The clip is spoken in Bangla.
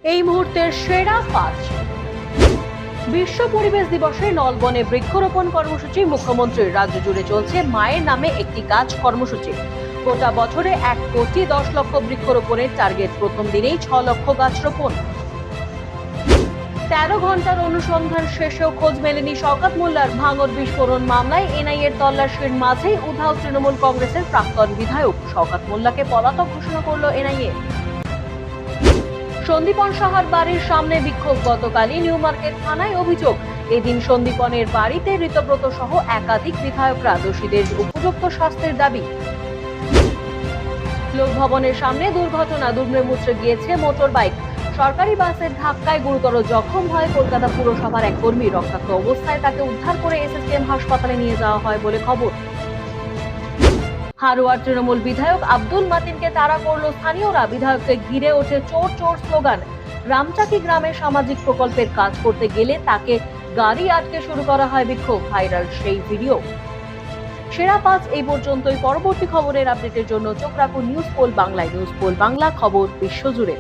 এই মুহূর্তের সেরা 5। বিশ্ব পরিবেশ দিবসে নলবনে বৃক্ষরোপণ কর্মসূচি। মুখ্যমন্ত্রীর রাজ্য জুড়ে চলছে মায়ের নামে একটি গাছ কর্মসূচি। গোটা বছরে 1,10,00,000 বৃক্ষরোপণের টার্গেট। প্রথম দিনেই 6 লক্ষ গাছ রোপণ। 13 ঘন্টার অনুসন্ধান শেষেও খোঁজ মেলেনি শওকত মোল্লার। ভাঙড় বিস্ফোরণ মামলায় এনআইএর তল্লাশির মাঝেই উধাও তৃণমূল কংগ্রেসের প্রাক্তন বিধায়ক। শওকত মোল্লাকে পলাতক ঘোষণা করল এনআইএ। সন্দীপন সাহার বাড়ির সামনে বিক্ষোভ। গতকালই নিউ মার্কেট থানায় অভিযোগ। এদিন সন্দীপনের বাড়িতে ঋতব্রত সহ একাধিক বিধায়করা। দোষীদের উপযুক্ত শাস্তির দাবি। লোকভবনের সামনে দুর্ঘটনা। দুমড়ে মুচড়ে গিয়েছে মোটর বাইক। সরকারি বাসের ধাক্কায় গুরুতর জখম হয় কলকাতা পুরসভার এক কর্মী। রক্তাক্ত অবস্থায় তাকে উদ্ধার করে এসএসকেএম হাসপাতালে নিয়ে যাওয়া হয় বলে খবর। হারোয়ার তৃণমূল বিধায়ক আব্দুল মাতিনকে তাড়া করল স্থানীয়রা। বিধায়ককে ঘিরে ওঠে চোর চোর স্লোগান। রামচাকি গ্রামে সামাজিক প্রকল্পের কাজ করতে গেলে তাকে গাড়ি আটকে শুরু করা হয় বিক্ষোভ। ভাইরাল সেই ভিডিও। সেরা 5 এই পর্যন্তই। পরবর্তী খবরের আপডেটের জন্য চোখ রাখুন নিউজ পোল বাংলায়। নিউজ পোল বাংলা, খবর বিশ্বজুড়ে।